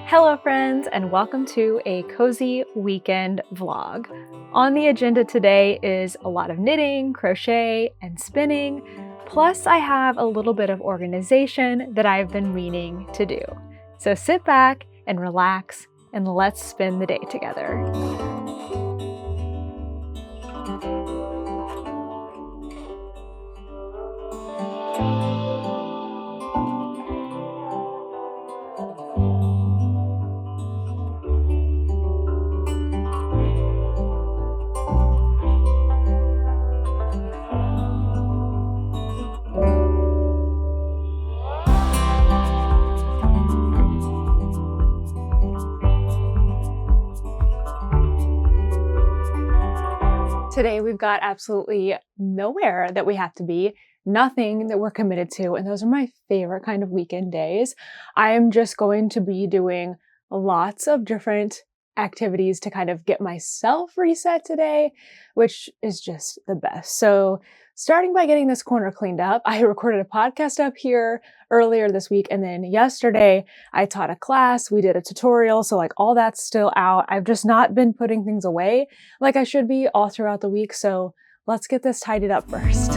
Hello friends, and welcome to a cozy weekend vlog. On the agenda today is a lot of knitting, crochet, and spinning, plus I have a little bit of organization that I've been meaning to do. So sit back and relax and let's spin the day together. Today we've got absolutely nowhere that we have to be, nothing that we're committed to, and those are my favorite kind of weekend days. I am just going to be doing lots of different activities to kind of get myself reset today, which is just the best. So starting by getting this corner cleaned up, I recorded a podcast up here earlier this week, and then yesterday I taught a class, we did a tutorial, so like all that's still out. I've just not been putting things away like I should be all throughout the week, so let's get this tidied up first.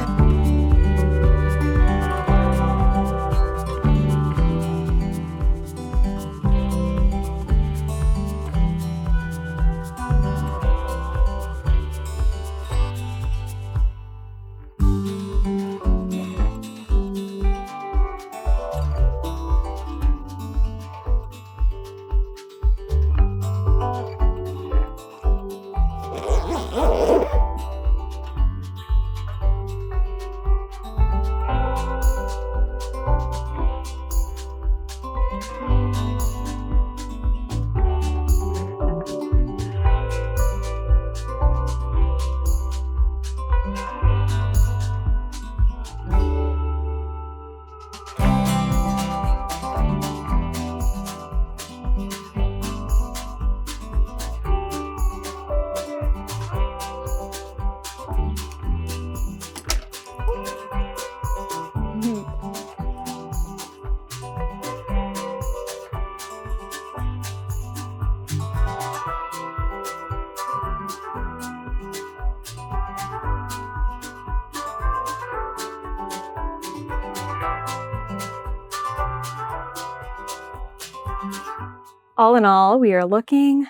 All in all, we are looking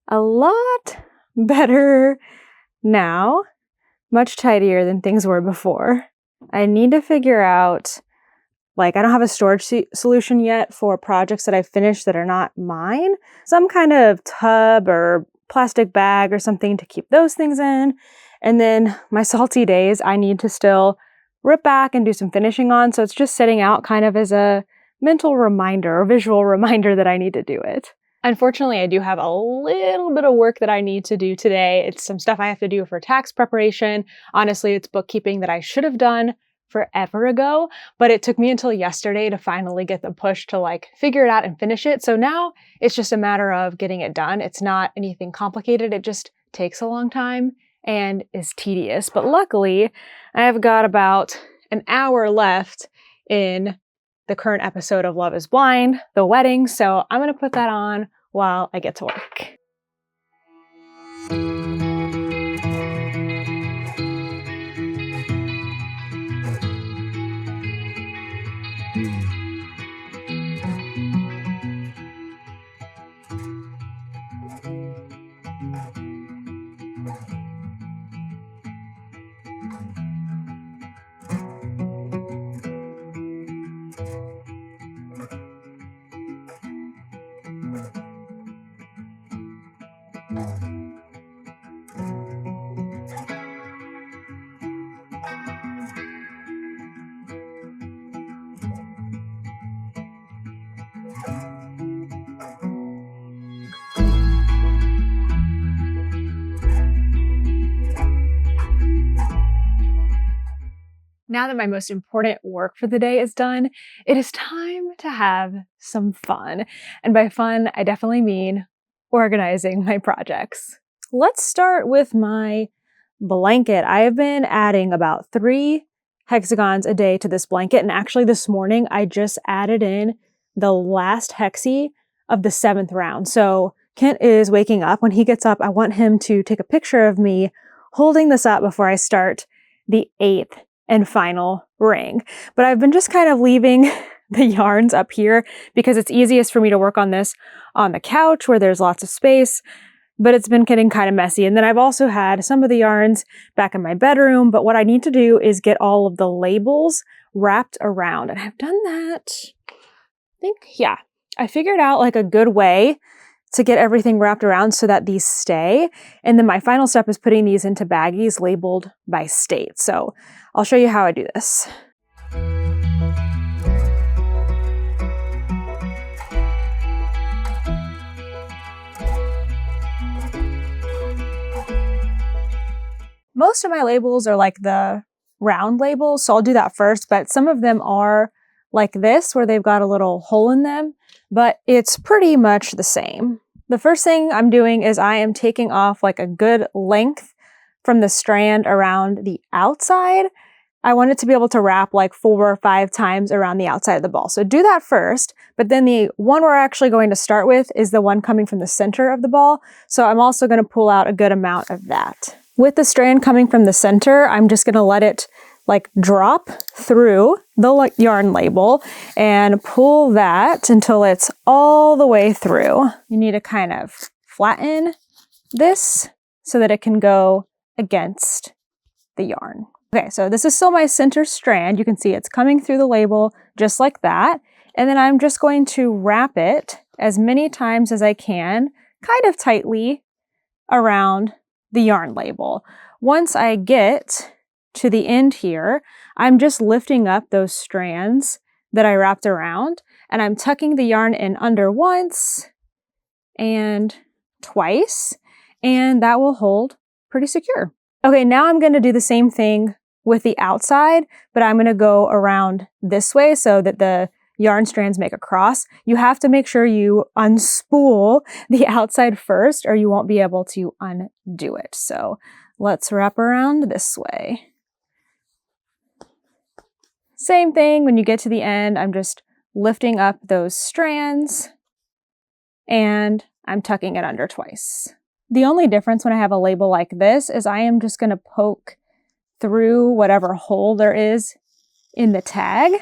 a lot better now, much tidier than things were before. I need to figure out, I don't have a storage solution yet for projects that I've finished that are not mine. Some kind of tub or plastic bag or something to keep those things in. And then my salty days, I need to still rip back and do some finishing on. So it's just sitting out kind of as a mental reminder or visual reminder that I need to do it. Unfortunately, I do have a little bit of work that I need to do today. It's some stuff I have to do for tax preparation. Honestly, it's bookkeeping that I should have done forever ago, but it took me until yesterday to finally get the push to figure it out and finish it. So now it's just a matter of getting it done. It's not anything complicated. It just takes a long time and is tedious. But luckily, I have got about an hour left in the current episode of Love is Blind, The Wedding, so I'm going to put that on while I get to work. Now that my most important work for the day is done, it is time to have some fun. And by fun, I definitely mean organizing my projects. Let's start with my blanket. I have been adding about 3 hexagons a day to this blanket. And actually this morning, I just added in the last hexie of the 7th round. So Kent is waking up. When he gets up, I want him to take a picture of me holding this up before I start the 8th and final ring. But I've been just kind of leaving the yarns up here because it's easiest for me to work on this on the couch where there's lots of space, but it's been getting kind of messy. And then I've also had some of the yarns back in my bedroom, but what I need to do is get all of the labels wrapped around. And I've done that, I figured out like a good way to get everything wrapped around so that these stay. And then my final step is putting these into baggies labeled by state. So I'll show you how I do this. Most of my labels are like the round labels, so I'll do that first, but some of them are like this, where they've got a little hole in them, but it's pretty much the same. The first thing I'm doing is I am taking off like a good length from the strand around the outside. I want it to be able to wrap like 4 or 5 times around the outside of the ball. So do that first, but then the one we're actually going to start with is the one coming from the center of the ball. So I'm also going to pull out a good amount of that. With the strand coming from the center, I'm just going to let it like drop through the yarn label and pull that until it's all the way through. You need to kind of flatten this so that it can go against the yarn. Okay, so this is still my center strand. You can see it's coming through the label just like that. And then I'm just going to wrap it as many times as I can, kind of tightly around the yarn label. Once I get to the end here, I'm just lifting up those strands that I wrapped around, and I'm tucking the yarn in under once and twice, and that will hold pretty secure. Okay, now I'm going to do the same thing with the outside, but I'm going to go around this way so that the yarn strands make a cross. You have to make sure you unspool the outside first or you won't be able to undo it. So let's wrap around this way. Same thing, when you get to the end, I'm just lifting up those strands and I'm tucking it under twice. The only difference when I have a label like this is I am just going to poke through whatever hole there is in the tag.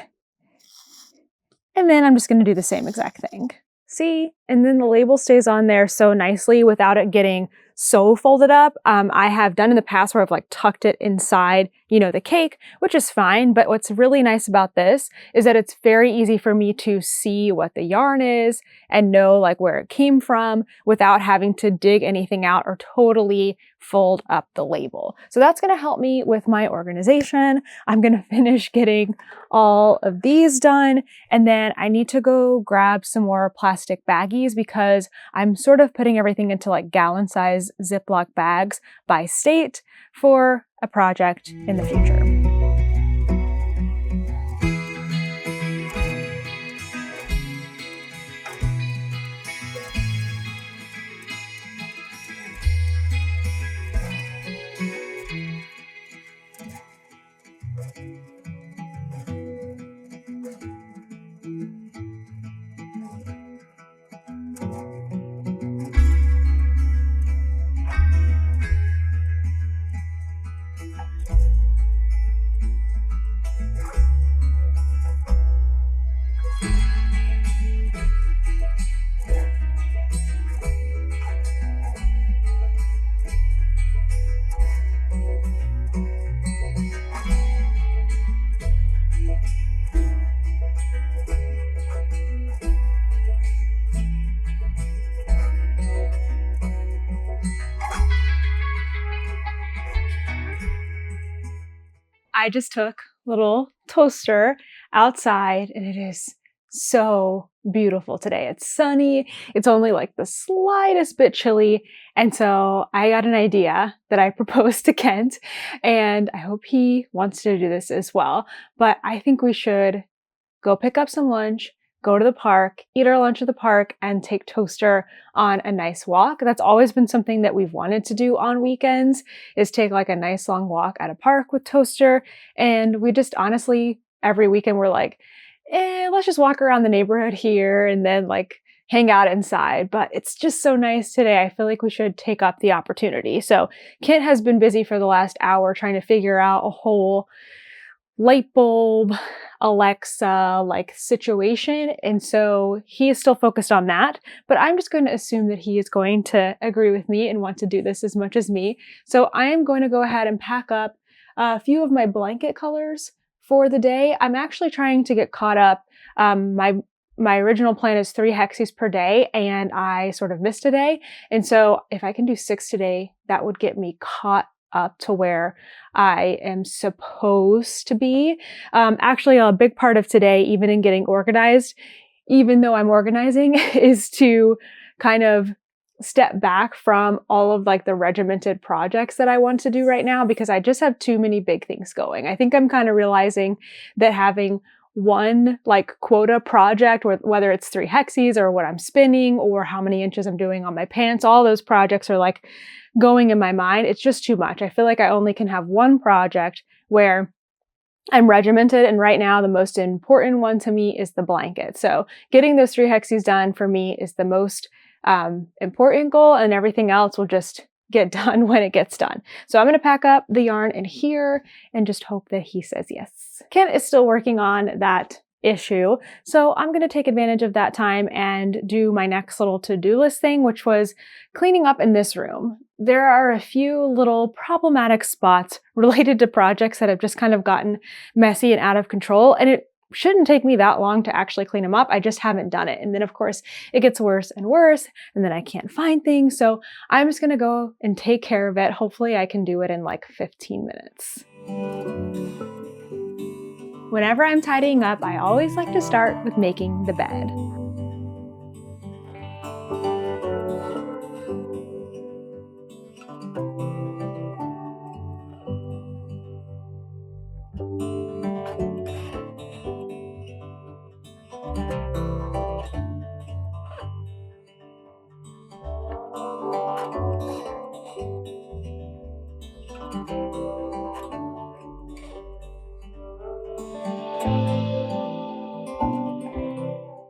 And then I'm just going to do the same exact thing. See? And then the label stays on there so nicely without it getting so folded up. I have done in the past where I've like tucked it inside, you know, the cake, which is fine. But what's really nice about this is that it's very easy for me to see what the yarn is and know like where it came from without having to dig anything out or totally fold up the label. So that's going to help me with my organization. I'm going to finish getting all of these done. And then I need to go grab some more plastic baggies because I'm sort of putting everything into like gallon size Ziploc bags by state for a project in the future. I just took a little toaster outside and it is so beautiful today. It's sunny. It's only like the slightest bit chilly. And so I got an idea that I proposed to Kent, and I hope he wants to do this as well. But I think we should go pick up some lunch, go to the park, eat our lunch at the park, and take Toaster on a nice walk. That's always been something that we've wanted to do on weekends, is take like a nice long walk at a park with Toaster. And we just honestly, every weekend we're like, let's just walk around the neighborhood here and then like hang out inside. But it's just so nice today. I feel like we should take up the opportunity. So Kent has been busy for the last hour trying to figure out a whole light bulb, Alexa like situation. And so he is still focused on that, but I'm just going to assume that he is going to agree with me and want to do this as much as me. So I am going to go ahead and pack up a few of my blanket colors for the day. I'm actually trying to get caught up. My original plan is 3 hexies per day, and I sort of missed a day. And so if I can do 6 today, that would get me caught up to where I am supposed to be. Actually, a big part of today, even in getting organized, even though I'm organizing, is to kind of step back from all of like the regimented projects that I want to do right now, because I just have too many big things going. I think I'm kind of realizing that having one like quota project, whether it's 3 hexies or what I'm spinning or how many inches I'm doing on my pants, all those projects are like going in my mind. It's just too much. I feel like I only can have one project where I'm regimented, and right now the most important one to me is the blanket. So getting those 3 hexies done for me is the most important goal, and everything else will just get done when it gets done. So I'm going to pack up the yarn in here and just hope that he says yes. Kent is still working on that issue, so I'm going to take advantage of that time and do my next little to-do list thing, which was cleaning up in this room. There are a few little problematic spots related to projects that have just kind of gotten messy and out of control, and it shouldn't take me that long to actually clean them up. I just haven't done it. And then of course it gets worse and worse, and then I can't find things. So I'm just going to go and take care of it. Hopefully I can do it in like 15 minutes. Whenever I'm tidying up, I always like to start with making the bed.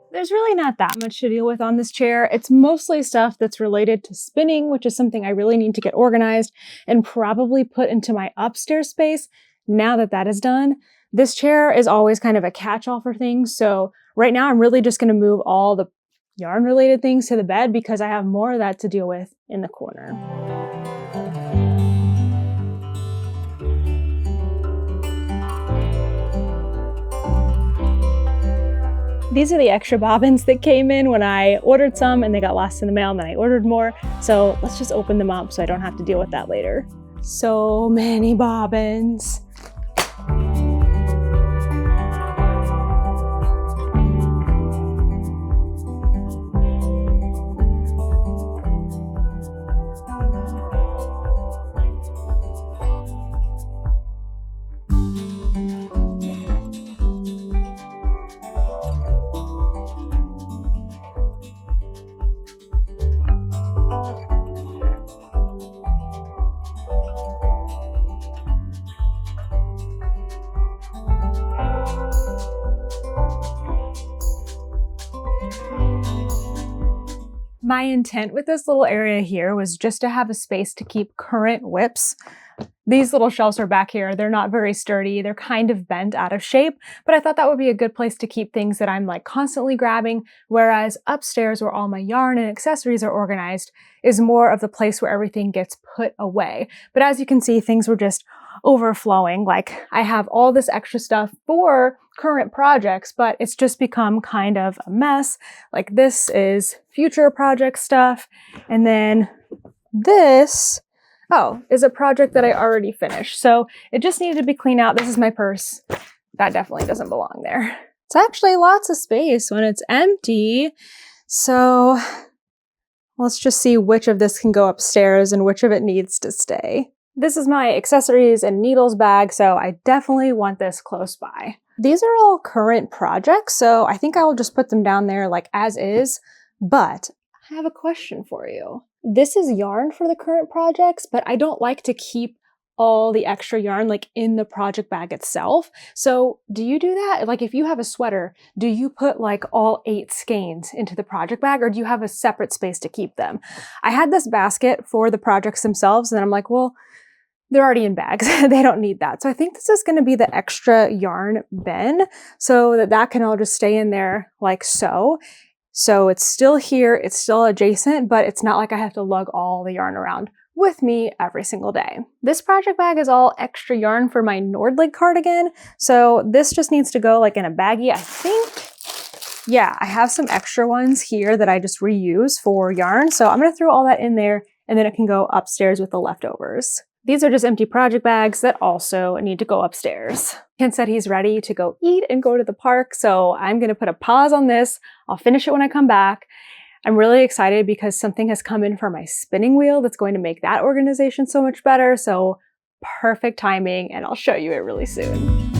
There's really not that much to deal with on this chair. It's mostly stuff that's related to spinning, which is something I really need to get organized and probably put into my upstairs space. Now that that is done, this chair is always kind of a catch-all for things. So right now I'm really just going to move all the yarn related things to the bed because I have more of that to deal with in the corner. These are the extra bobbins that came in when I ordered some and they got lost in the mail and then I ordered more. So let's just open them up so I don't have to deal with that later. So many bobbins. My intent with this little area here was just to have a space to keep current whips. These little shelves are back here. They're not very sturdy. They're kind of bent out of shape, but I thought that would be a good place to keep things that I'm like constantly grabbing, whereas upstairs where all my yarn and accessories are organized is more of the place where everything gets put away. But as you can see, things were just overflowing. Like I have all this extra stuff for current projects, but it's just become kind of a mess. Like this is future project stuff. And then this, is a project that I already finished. So it just needed to be cleaned out. This is my purse. That definitely doesn't belong there. It's actually lots of space when it's empty. So let's just see which of this can go upstairs and which of it needs to stay. This is my accessories and needles bag, so I definitely want this close by. These are all current projects, so I think I'll just put them down there like as is, but I have a question for you. This is yarn for the current projects, but I don't like to keep all the extra yarn like in the project bag itself. So do you do that? Like if you have a sweater, do you put like all 8 skeins into the project bag, or do you have a separate space to keep them? I had this basket for the projects themselves, and I'm like, well, they're already in bags. They don't need that. So I think this is going to be the extra yarn bin so that can all just stay in there like so. So it's still here, it's still adjacent, but it's not like I have to lug all the yarn around with me every single day. This project bag is all extra yarn for my Nordlig cardigan. So this just needs to go like in a baggie, I think. Yeah, I have some extra ones here that I just reuse for yarn. So I'm gonna throw all that in there and then it can go upstairs with the leftovers. These are just empty project bags that also need to go upstairs. Ken said he's ready to go eat and go to the park, so I'm gonna put a pause on this. I'll finish it when I come back. I'm really excited because something has come in for my spinning wheel that's going to make that organization so much better, so perfect timing, and I'll show you it really soon.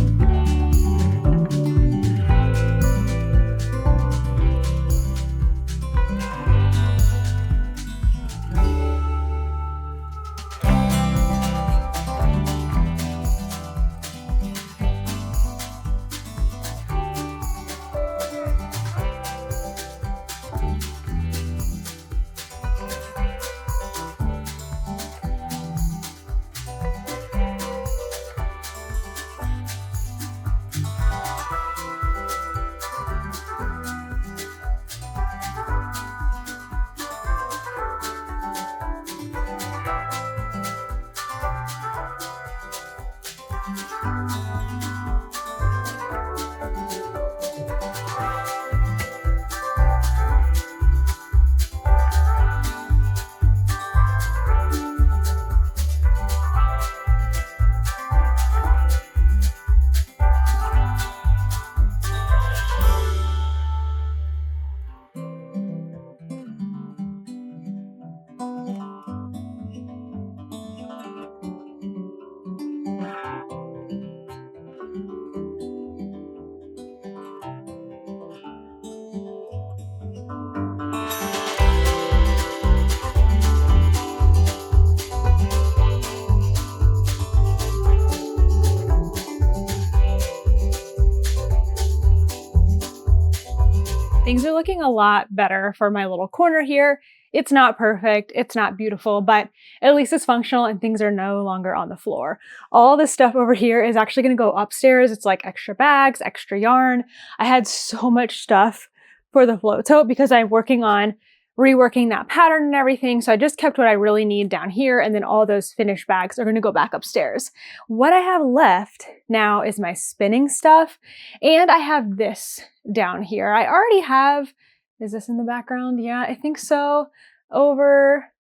Things are looking a lot better for my little corner here. It's not perfect, it's not beautiful, but at least it's functional and things are no longer on the floor. All this stuff over here is actually gonna go upstairs. It's like extra bags, extra yarn. I had so much stuff for the float tote because I'm working on reworking that pattern and everything. So I just kept what I really need down here, and then all those finished bags are gonna go back upstairs. What I have left now is my spinning stuff, and I have this down here. I already have, is this in the background? Yeah, I think so. Over,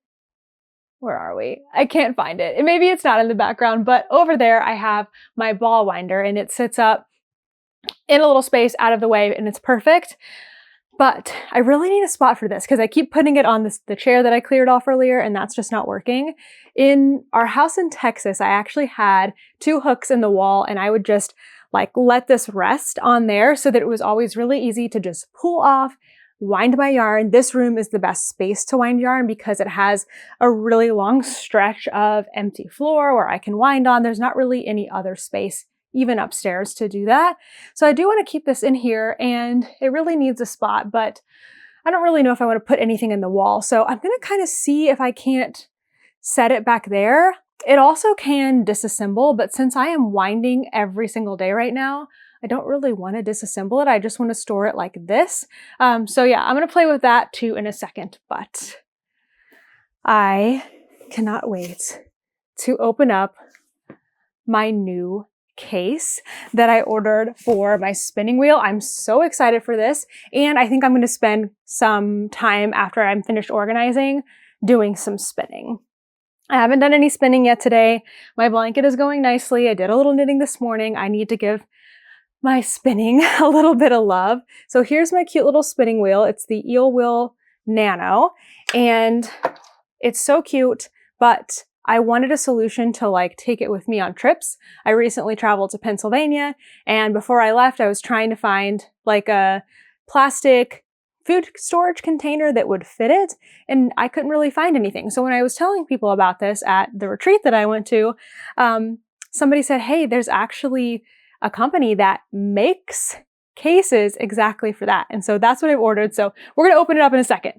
where are we? I can't find it. Maybe it's not in the background, but over there I have my ball winder, and it sits up in a little space out of the way, and it's perfect. But I really need a spot for this because I keep putting it on the chair that I cleared off earlier, and that's just not working. In our house in Texas, I actually had 2 hooks in the wall, and I would just like let this rest on there so that it was always really easy to just pull off, wind my yarn. This room is the best space to wind yarn because it has a really long stretch of empty floor where I can wind on. There's not really any other space even upstairs to do that. So I do want to keep this in here, and it really needs a spot, but I don't really know if I want to put anything in the wall. So I'm going to kind of see if I can't set it back there. It also can disassemble, but since I am winding every single day right now, I don't really want to disassemble it. I just want to store it like this. So yeah, I'm going to play with that too in a second, but I cannot wait to open up my new case that I ordered for my spinning wheel. I'm so excited for this, and I think I'm going to spend some time after I'm finished organizing doing some spinning. I haven't done any spinning yet today. My blanket is going nicely. I did a little knitting this morning. I need to give my spinning a little bit of love. So here's my cute little spinning wheel. It's the Eel Wheel Nano, and it's so cute, but I wanted a solution to like take it with me on trips. I recently traveled to Pennsylvania, and before I left, I was trying to find like a plastic food storage container that would fit it, and I couldn't really find anything. So when I was telling people about this at the retreat that I went to, somebody said, hey, there's actually a company that makes cases exactly for that. And so that's what I've ordered. So we're going to open it up in a second,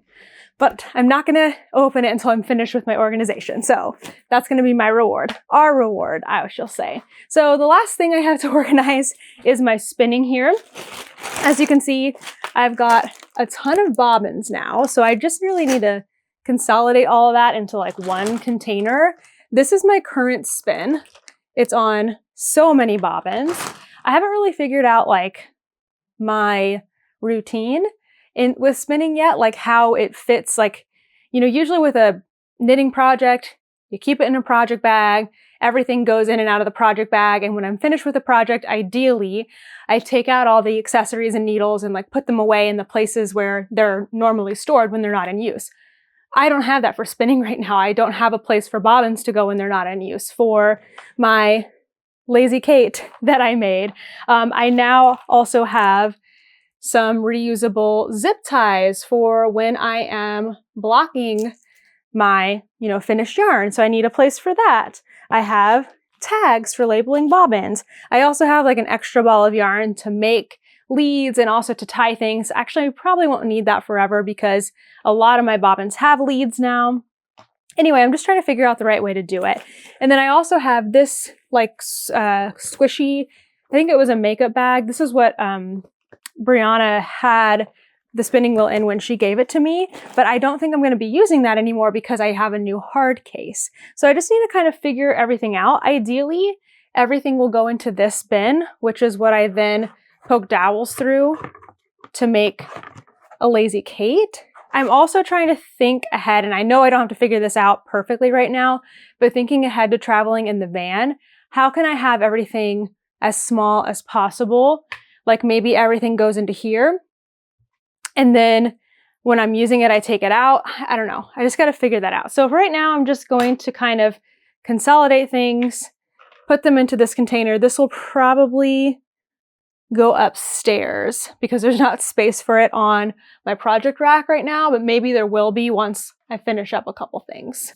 but I'm not going to open it until I'm finished with my organization. So that's going to be my reward, our reward, I shall say. So the last thing I have to organize is my spinning here. As you can see, I've got a ton of bobbins now. So I just really need to consolidate all of that into like one container. This is my current spin. It's on so many bobbins. I haven't really figured out like my routine with spinning yet, like how it fits. Like, you know, usually with a knitting project, you keep it in a project bag, everything goes in and out of the project bag. And when I'm finished with the project, ideally, I take out all the accessories and needles and like put them away in the places where they're normally stored when they're not in use. I don't have that for spinning right now. I don't have a place for bobbins to go when they're not in use. For my Lazy Kate that I made, I now also have some reusable zip ties for when I am blocking my, you know, finished yarn. So I need a place for that. I have tags for labeling bobbins. I also have like an extra ball of yarn to make leads and also to tie things. Actually, I probably won't need that forever because a lot of my bobbins have leads now. Anyway, I'm just trying to figure out the right way to do it. And then I also have this like squishy, I think it was a makeup bag. This is what Brianna had the spinning wheel in when she gave it to me, but I don't think I'm going to be using that anymore because I have a new hard case. So I just need to kind of figure everything out. Ideally, everything will go into this bin, which is what I then poke dowels through to make a Lazy Kate. I'm also trying to think ahead, and I know I don't have to figure this out perfectly right now, but thinking ahead to traveling in the van, how can I have everything as small as possible? Like maybe everything goes into here, and then when I'm using it, I take it out. I don't know. I just got to figure that out. So for right now, I'm just going to kind of consolidate things, put them into this container. This will probably go upstairs because there's not space for it on my project rack right now, but maybe there will be once I finish up a couple things.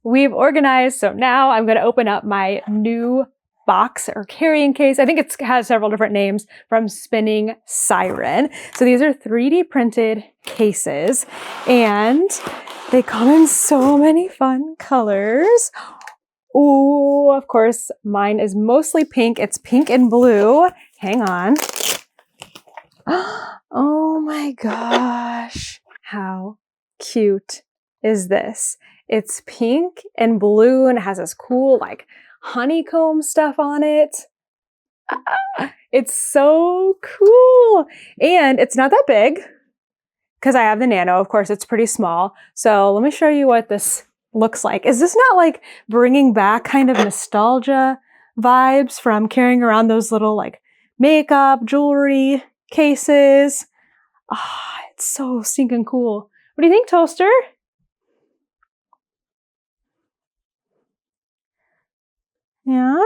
We've organized, so now I'm going to open up my new box or carrying case. I think it has several different names from Spinning Siren. So these are 3D printed cases, and they come in so many fun colors. Oh, of course, mine is mostly pink. It's pink and blue. Hang on. Oh my gosh. How cute is this? It's pink and blue and it has this cool like honeycomb stuff on it. It's so cool. And it's not that big because I have the Nano. Of course, it's pretty small. So let me show you what this looks like. Is this not like bringing back kind of nostalgia vibes from carrying around those little like makeup, jewelry cases? Ah, it's so stinking cool. What do you think, Toaster? Yeah,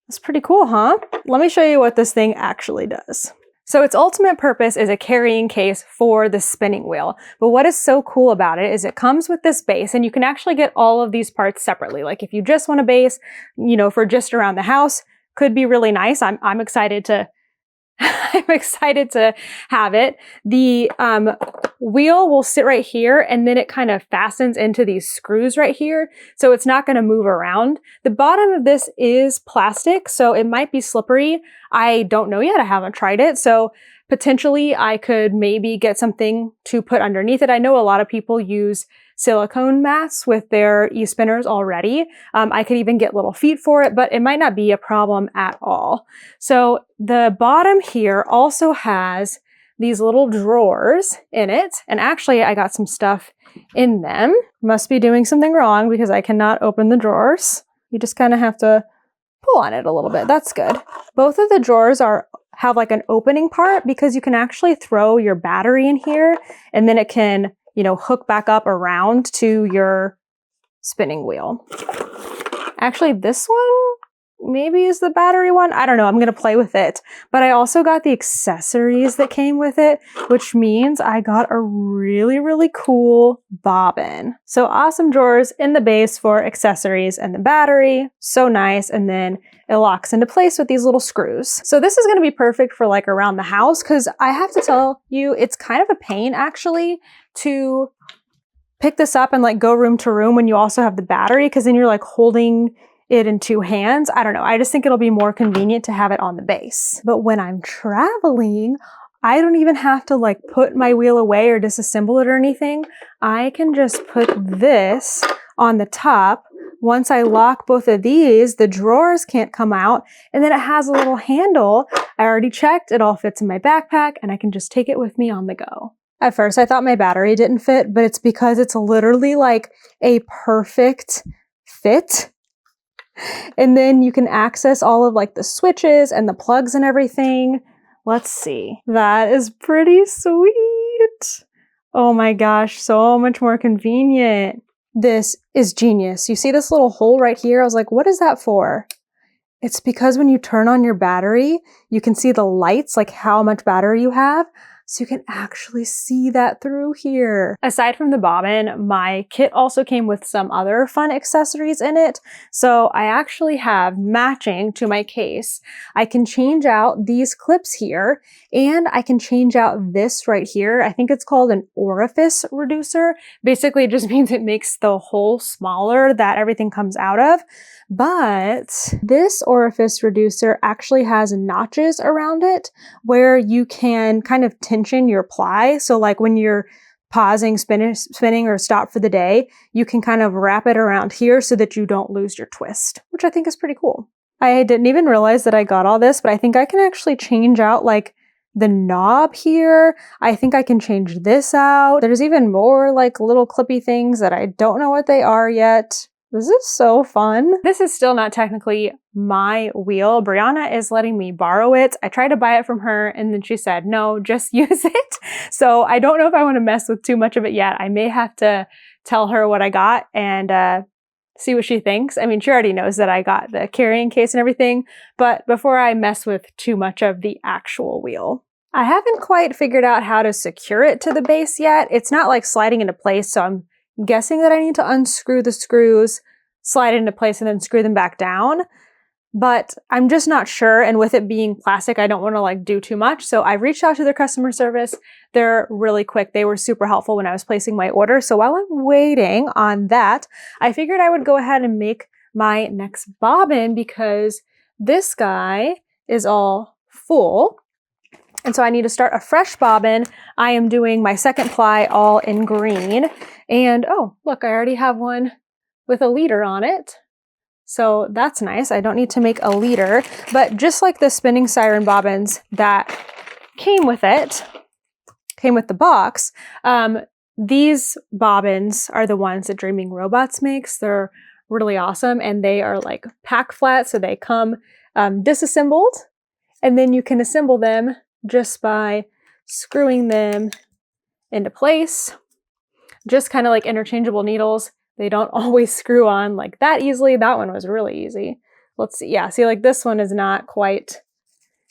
that's pretty cool, huh? Let me show you what this thing actually does. So its ultimate purpose is a carrying case for the spinning wheel. But what is so cool about it is it comes with this base, and you can actually get all of these parts separately. Like if you just want a base, you know, for just around the house, could be really nice. I'm excited to I'm excited to have it. The wheel will sit right here, and then it kind of fastens into these screws right here, so it's not going to move around. The bottom of this is plastic, so it might be slippery. I don't know yet. I haven't tried it, so potentially I could maybe get something to put underneath it. I know a lot of people use silicone mats with their e-spinners already. I could even get little feet for it, but it might not be a problem at all. So the bottom here also has these little drawers in it. And actually I got some stuff in them. Must be doing something wrong because I cannot open the drawers. You just kind of have to pull on it a little bit. That's good. Both of the drawers have like an opening part because you can actually throw your battery in here and then it can, you know, hook back up around to your spinning wheel. Actually, this one maybe is the battery one. I don't know. I'm going to play with it. But I also got the accessories that came with it, which means I got a really, really cool bobbin. So awesome drawers in the base for accessories and the battery. So nice. And then it locks into place with these little screws. So this is going to be perfect for like around the house because I have to tell you, it's kind of a pain actually to pick this up and like go room to room when you also have the battery because then you're like holding it in two hands. I don't know. I just think it'll be more convenient to have it on the base. But when I'm traveling, I don't even have to like put my wheel away or disassemble it or anything. I can just put this on the top. Once I lock both of these, the drawers can't come out. And then it has a little handle. I already checked. It all fits in my backpack and I can just take it with me on the go. At first, I thought my battery didn't fit, but it's because it's literally like a perfect fit. And then you can access all of like the switches and the plugs and everything. Let's see. That is pretty sweet. Oh my gosh, so much more convenient. This is genius. You see this little hole right here? I was like, what is that for? It's because when you turn on your battery, you can see the lights, like how much battery you have. So you can actually see that through here. Aside from the bobbin, my kit also came with some other fun accessories in it. So I actually have matching to my case. I can change out these clips here and I can change out this right here. I think it's called an orifice reducer. Basically, it just means it makes the hole smaller that everything comes out of. But this orifice reducer actually has notches around it where you can kind of tension your ply. So like when you're pausing, spinning or stop for the day, you can kind of wrap it around here so that you don't lose your twist, which I think is pretty cool. I didn't even realize that I got all this, but I think I can actually change out like the knob here. I think I can change this out. There's even more like little clippy things that I don't know what they are yet. This is so fun. This is still not technically my wheel. Brianna is letting me borrow it. I tried to buy it from her and then she said, no, just use it. So I don't know if I want to mess with too much of it yet. I may have to tell her what I got and see what she thinks. I mean, she already knows that I got the carrying case and everything, but before I mess with too much of the actual wheel. I haven't quite figured out how to secure it to the base yet. It's not like sliding into place, so I'm guessing that I need to unscrew the screws, slide it into place, and then screw them back down. But I'm just not sure, and with it being plastic, I don't want to like do too much. So I reached out to their customer service. They're really quick. They were super helpful when I was placing my order. So while I'm waiting on that, I figured I would go ahead and make my next bobbin because this guy is all full. And so I need to start a fresh bobbin. I am doing my second ply all in green. And oh, look, I already have one with a leader on it. So that's nice. I don't need to make a leader, but just like the spinning Siren bobbins that came with it, came with the box, these bobbins are the ones that Dreaming Robots makes. They're really awesome and they are like pack flat, so they come disassembled and then you can assemble them just by screwing them into place. Just kind of like interchangeable needles. They don't always screw on like that easily. That one was really easy. Let's see. Yeah, see, like this one is not quite,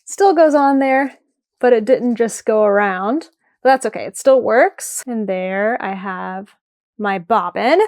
still goes on there, but it didn't just go around. But that's okay. It still works. And there I have my bobbin.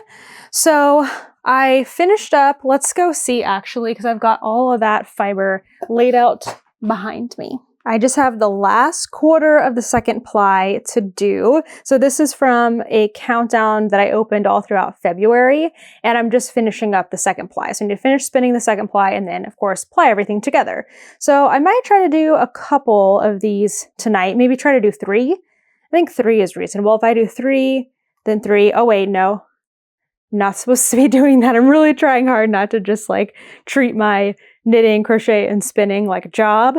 So I finished up. Let's go see actually, because I've got all of that fiber laid out behind me. I just have the last quarter of the second ply to do. So this is from a countdown that I opened all throughout February, and I'm just finishing up the second ply. So I need to finish spinning the second ply and then, of course, ply everything together. So I might try to do a couple of these tonight, maybe try to do 3. I think 3 is reasonable. If I do 3, then 3. Oh, wait, no. not supposed to be doing that. I'm really trying hard not to just like treat my knitting, crochet, and spinning like a job,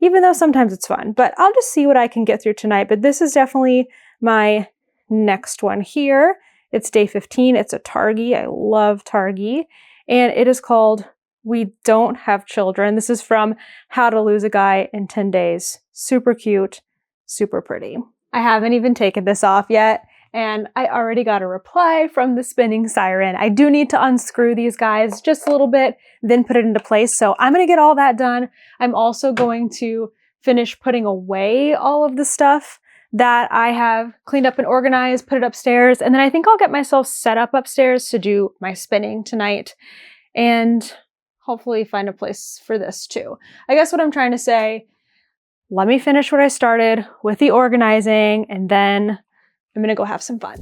even though sometimes it's fun. But I'll just see what I can get through tonight. But this is definitely my next one here. It's day 15. It's a Targhee. I love Targhee. And it is called We Don't Have Children. This is from How to Lose a Guy in 10 Days. Super cute, super pretty. I haven't even taken this off yet, and I already got a reply from the spinning Siren. I do need to unscrew these guys just a little bit, then put it into place. So I'm gonna get all that done. I'm also going to finish putting away all of the stuff that I have cleaned up and organized, put it upstairs, and then I think I'll get myself set up upstairs to do my spinning tonight, and hopefully find a place for this too. I guess what I'm trying to say, let me finish what I started with the organizing, and then I'm gonna go have some fun.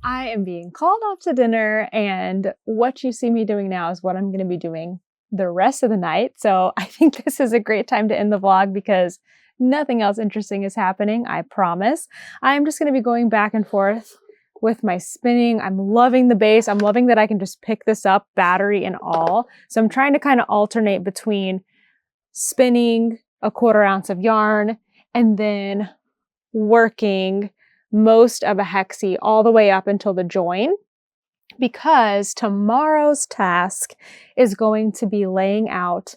I am being called off to dinner, and what you see me doing now is what I'm going to be doing the rest of the night. So I think this is a great time to end the vlog because nothing else interesting is happening, I promise. I'm just going to be going back and forth with my spinning. I'm loving the base. I'm loving that I can just pick this up, battery and all. So I'm trying to kind of alternate between spinning a 1/4 ounce of yarn and then working most of a hexie all the way up until the join, because tomorrow's task is going to be laying out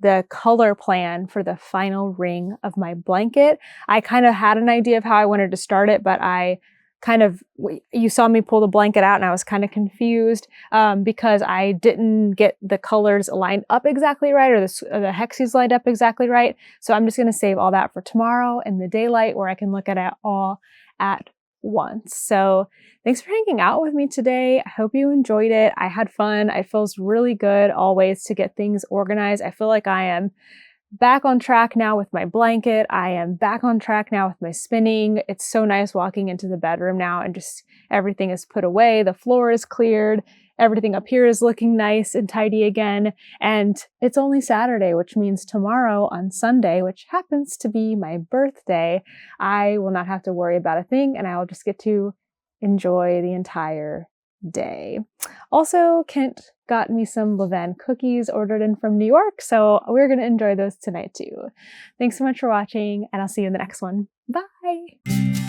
the color plan for the final ring of my blanket. I kind of had an idea of how I wanted to start it, but you saw me pull the blanket out and I was kind of confused because I didn't get the colors lined up exactly right, or the hexies lined up exactly right. So I'm just going to save all that for tomorrow in the daylight where I can look at it all at once. So thanks for hanging out with me today. I hope you enjoyed it. I had fun. It feels really good always to get things organized. I feel like I am back on track now with my blanket. I am back on track now with my spinning. It's so nice walking into the bedroom now and just everything is put away. The floor is cleared. Everything up here is looking nice and tidy again. And it's only Saturday, which means tomorrow on Sunday, which happens to be my birthday, I will not have to worry about a thing and I will just get to enjoy the entire day. Also, Kent got me some Levain cookies ordered in from New York, so we're going to enjoy those tonight too. Thanks so much for watching, and I'll see you in the next one. Bye!